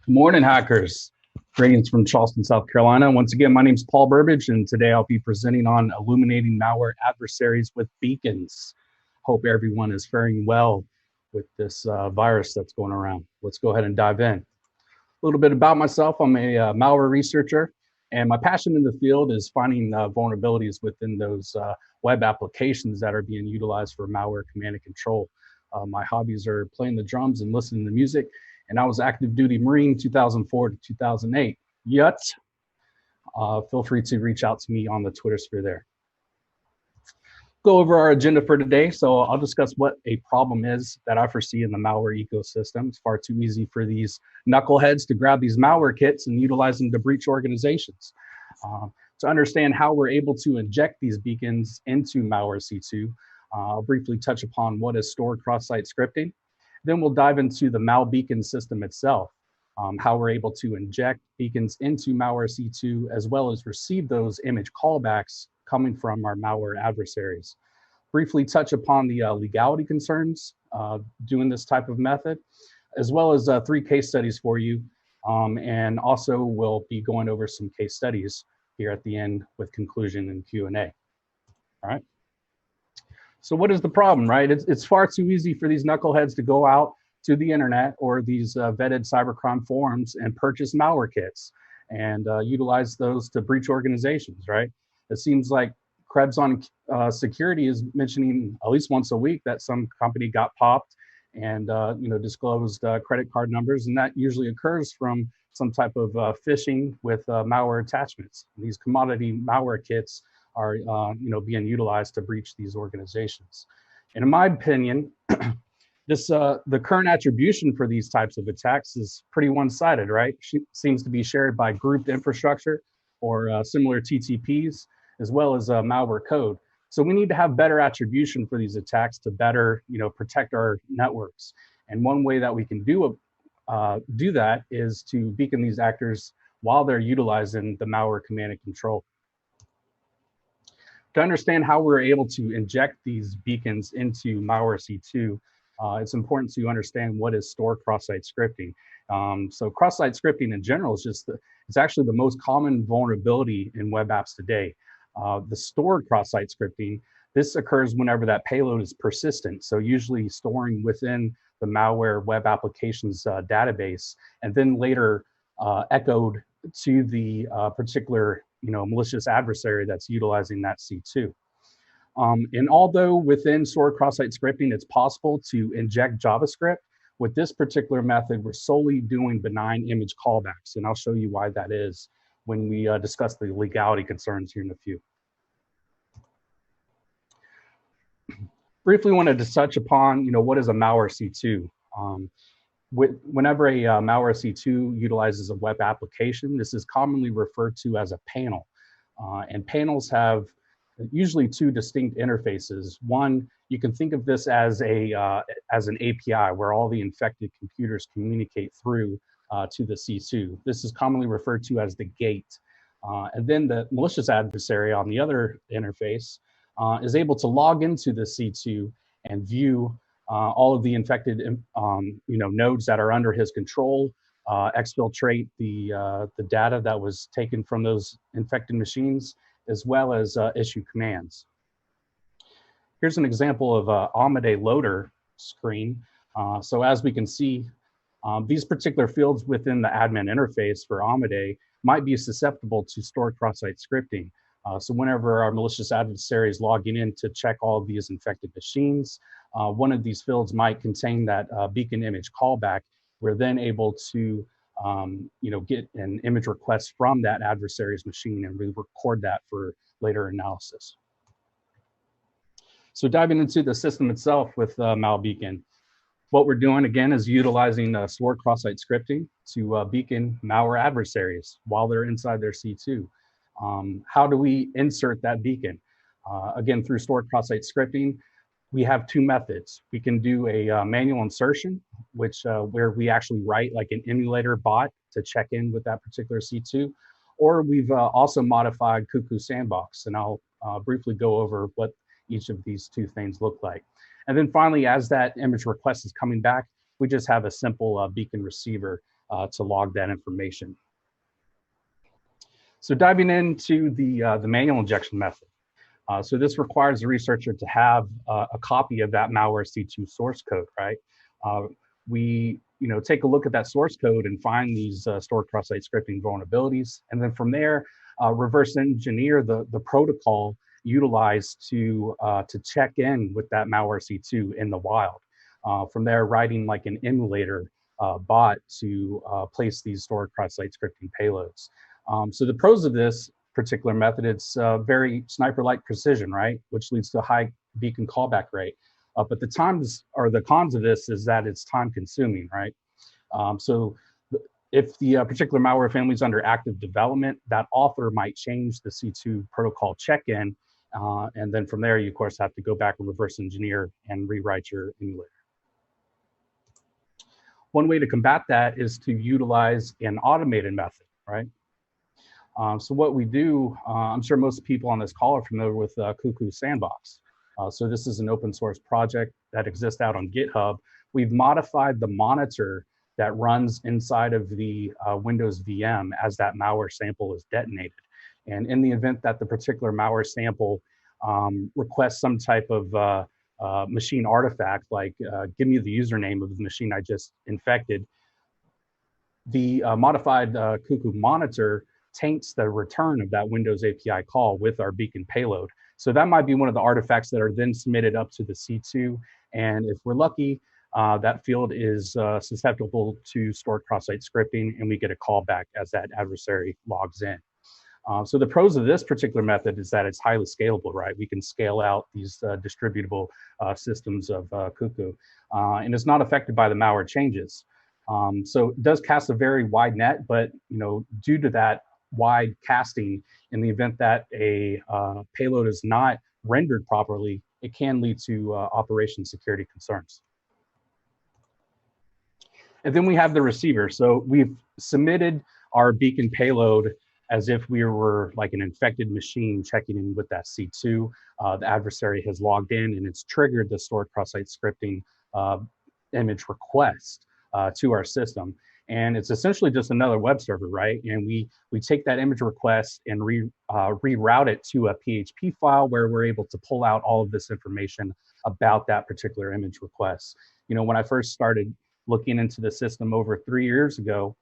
Good morning, hackers. Greetings from Charleston, South Carolina. Once again, my name is Paul Burbage, and today I'll be presenting on illuminating malware adversaries with beacons. Hope everyone is faring well with this virus that's going around. Let's go ahead and dive in. A little bit about myself. I'm a malware researcher, and my passion in the field is finding vulnerabilities within those web applications that are being utilized for malware command and control. My hobbies are playing the drums and listening to music, and I was active duty Marine 2004 to 2008. Yet, feel free to reach out to me on the Twitter sphere there. Go over our agenda for today. So I'll discuss what a problem is that I foresee in the malware ecosystem. It's far too easy for these knuckleheads to grab these malware kits and utilize them to breach organizations. To understand how we're able to inject these beacons into malware C2, I'll briefly touch upon what is stored cross-site scripting. Then we'll dive into the malbeacon system itself, how we're able to inject beacons into malware C2, as well as receive those image callbacks coming from our malware adversaries. Briefly touch upon the legality concerns doing this type of method, as well as 3 case studies for you. And also we'll be going over some case studies here at the end with conclusion and Q&A. All right. So what is the problem, right? It's far too easy for these knuckleheads to go out to the internet or these vetted cybercrime forums and purchase malware kits and utilize those to breach organizations, right? It seems like Krebs on Security is mentioning at least once a week that some company got popped and disclosed credit card numbers, and that usually occurs from some type of phishing with malware attachments. These commodity malware kits are being utilized to breach these organizations. And in my opinion, the current attribution for these types of attacks is pretty one-sided, right? Seems to be shared by grouped infrastructure or similar TTPs, as well as malware code. So we need to have better attribution for these attacks to better, protect our networks. And one way that we can do that is to beacon these actors while they're utilizing the malware command and control. To understand how we're able to inject these beacons into malware C2, it's important to understand what is stored cross-site scripting. So cross-site scripting in general is it's actually the most common vulnerability in web apps today. The stored cross-site scripting, this occurs whenever that payload is persistent. So usually storing within the malware web applications database, and then later echoed to the particular malicious adversary that's utilizing that C2. And although within stored cross-site scripting, it's possible to inject JavaScript, with this particular method, we're solely doing benign image callbacks. And I'll show you why that is when we discuss the legality concerns here in a few. Briefly wanted to touch upon, what is a malware C2? Whenever a malware C2 utilizes a web application, this is commonly referred to as a panel. And panels have usually 2 distinct interfaces. One, you can think of this as an API where all the infected computers communicate through to the C2. This is commonly referred to as the gate. And then the malicious adversary on the other interface is able to log into the C2 and view all of the infected nodes that are under his control, exfiltrate the data that was taken from those infected machines, as well as issue commands. Here's an example of a Amadei loader screen. So as we can see, these particular fields within the admin interface for Amadei might be susceptible to stored cross-site scripting. So whenever our malicious adversary is logging in to check all of these infected machines, one of these fields might contain that beacon image callback. We're then able to get an image request from that adversary's machine, and we record that for later analysis. So diving into the system itself with malbeacon, what we're doing again is utilizing stored cross-site scripting to beacon malware adversaries while they're inside their C2. How do we insert that beacon? Again, through stored cross-site scripting, we have 2 methods. We can do a manual insertion, which where we actually write like an emulator bot to check in with that particular C2, or we've also modified Cuckoo Sandbox, and I'll briefly go over what each of these 2 things look like. And then finally, as that image request is coming back, we just have a simple beacon receiver to log that information. So diving into the manual injection method. So this requires the researcher to have a copy of that malware C2 source code, right? We take a look at that source code and find these stored cross-site scripting vulnerabilities. And then from there, reverse engineer the protocol utilized to check in with that malware C2 in the wild. From there, writing like an emulator bot to place these stored cross-site scripting payloads. So the pros of this particular method, it's very sniper-like precision, right? Which leads to a high beacon callback rate. But the cons of this is that it's time consuming, right? So if the particular malware family is under active development, that author might change the C2 protocol check-in. And then from there, you of course have to go back and reverse engineer and rewrite your emulator. One way to combat that is to utilize an automated method, right? So what we do, I'm sure most people on this call are familiar with Cuckoo Sandbox. So this is an open source project that exists out on GitHub. We've modified the monitor that runs inside of the Windows VM as that malware sample is detonated. And in the event that the particular malware sample requests some type of machine artifact, like give me the username of the machine I just infected, the modified Cuckoo monitor taints the return of that Windows API call with our beacon payload. So that might be one of the artifacts that are then submitted up to the C2. And if we're lucky, that field is susceptible to stored cross-site scripting, and we get a callback as that adversary logs in. So the pros of this particular method is that it's highly scalable, right? We can scale out these distributable systems of Cuckoo, and it's not affected by the malware changes. So it does cast a very wide net, but due to that wide casting, in the event that a payload is not rendered properly, it can lead to operation security concerns. And then we have the receiver. So we've submitted our beacon payload as if we were like an infected machine checking in with that C2. The adversary has logged in and it's triggered the stored cross-site scripting image request to our system. And it's essentially just another web server, right? And we take that image request and reroute it to a PHP file where we're able to pull out all of this information about that particular image request. When I first started looking into the system over 3 years ago,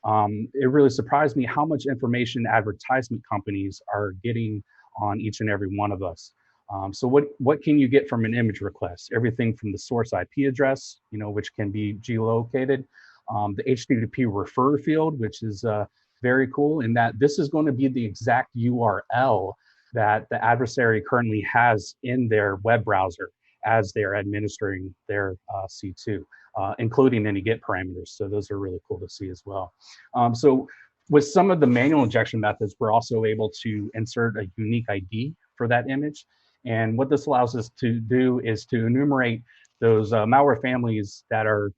it really surprised me how much information advertisement companies are getting on each and every one of us. So what can you get from an image request? Everything from the source IP address, which can be geolocated, the HTTP refer field, which is very cool in that this is going to be the exact URL that the adversary currently has in their web browser as they're administering their C2, including any GET parameters. So those are really cool to see as well. So with some of the manual injection methods, we're also able to insert a unique ID for that image. And what this allows us to do is to enumerate those malware families that are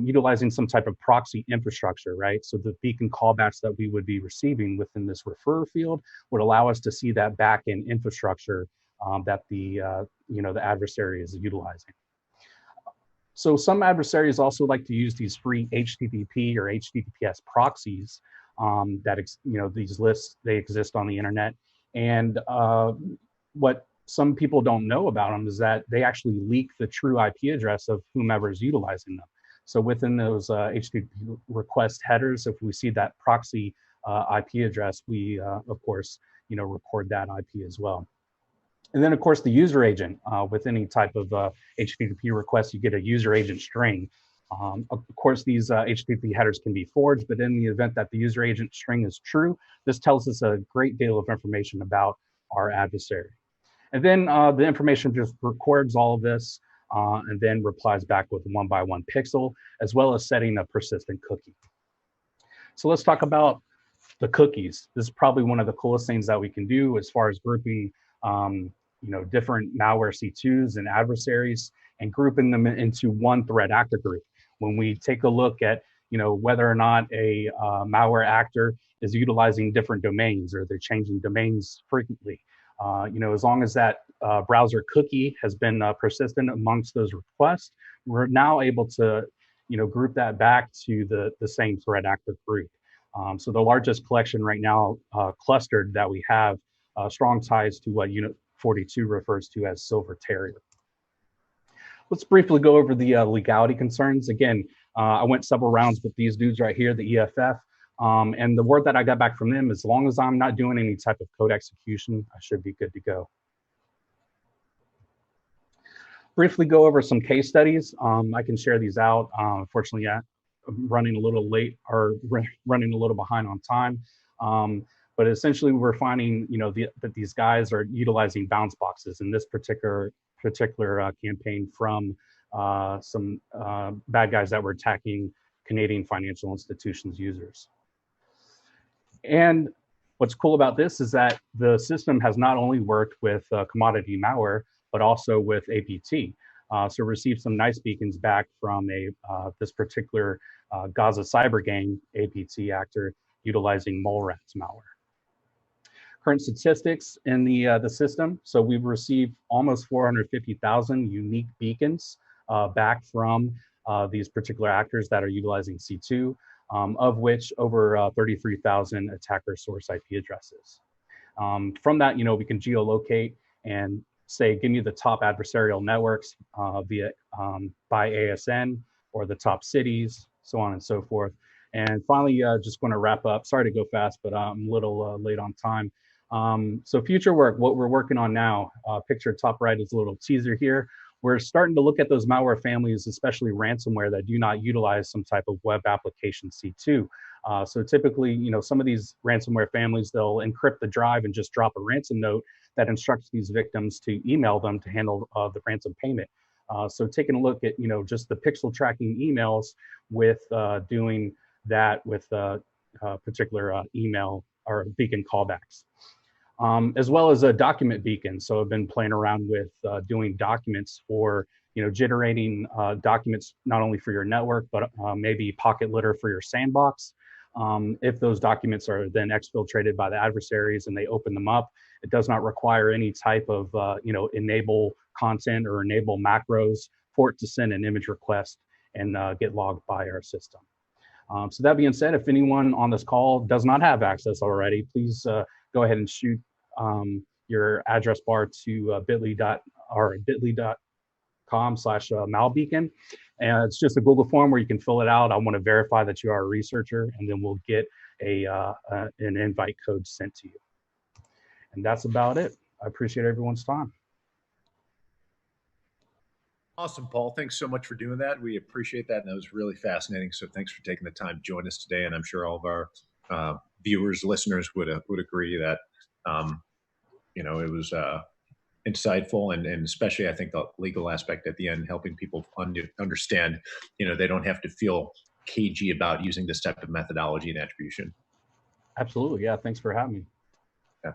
utilizing some type of proxy infrastructure, right? So the beacon callbacks that we would be receiving within this refer field would allow us to see that backend infrastructure that the adversary is utilizing. So some adversaries also like to use these free HTTP or HTTPS proxies these lists, they exist on the internet. And what some people don't know about them is that they actually leak the true IP address of whomever is utilizing them. So within those HTTP request headers, if we see that proxy IP address, we of course record that IP as well. And then of course the user agent with any type of HTTP request, you get a user agent string. Of course, these HTTP headers can be forged, but in the event that the user agent string is true, this tells us a great deal of information about our adversary. And then the information just records all of this and then replies back with 1x1 pixel, as well as setting a persistent cookie. So let's talk about the cookies. This is probably one of the coolest things that we can do as far as grouping different malware C2s and adversaries and grouping them into one threat actor group. When we take a look at whether or not a malware actor is utilizing different domains or they're changing domains frequently, as long as that browser cookie has been persistent amongst those requests, we're now able to group that back to the same threat actor group. So the largest collection right now clustered that we have strong ties to what Unit 42 refers to as Silver Terrier. Let's briefly go over the legality concerns. Again, I went several rounds with these dudes right here, the EFF, and the word that I got back from them, as long as I'm not doing any type of code execution, I should be good to go. Briefly go over some case studies. I can share these out. Unfortunately, I'm running a little late or running a little behind on time. But essentially, we're finding, that these guys are utilizing bounce boxes in this particular campaign from some bad guys that were attacking Canadian financial institutions users. And what's cool about this is that the system has not only worked with commodity malware, but also with APT. So received some nice beacons back from this particular Gaza cyber gang APT actor utilizing Malware malware. Current statistics in the system. So we've received almost 450,000 unique beacons back from these particular actors that are utilizing C2, of which over 33,000 attacker source IP addresses. From that, we can geolocate and say, give me the top adversarial networks by ASN or the top cities, so on and so forth. And finally, just want to wrap up. Sorry to go fast, but I'm a little late on time. So future work, what we're working on now, picture top right is a little teaser here. We're starting to look at those malware families, especially ransomware that do not utilize some type of web application C2. So typically, some of these ransomware families, they'll encrypt the drive and just drop a ransom note that instructs these victims to email them to handle the ransom payment. So taking a look at, just the pixel tracking emails with doing that with particular email or beacon callbacks. As well as a document beacon. So I've been playing around with doing documents for, generating documents not only for your network, but maybe pocket litter for your sandbox. If those documents are then exfiltrated by the adversaries and they open them up, it does not require any type of, enable content or enable macros for it to send an image request and get logged by our system. So that being said, if anyone on this call does not have access already, please go ahead and shoot your address bar to bit.ly.com/malbeacon. And it's just a Google form where you can fill it out. I want to verify that you are a researcher, and then we'll get an invite code sent to you. And that's about it. I appreciate everyone's time. Awesome, Paul. Thanks so much for doing that. We appreciate that. And that was really fascinating. So thanks for taking the time to join us today. And I'm sure all of our viewers, listeners would agree that, it was insightful and especially I think the legal aspect at the end, helping people understand, they don't have to feel cagey about using this type of methodology and attribution. Absolutely. Yeah. Thanks for having me.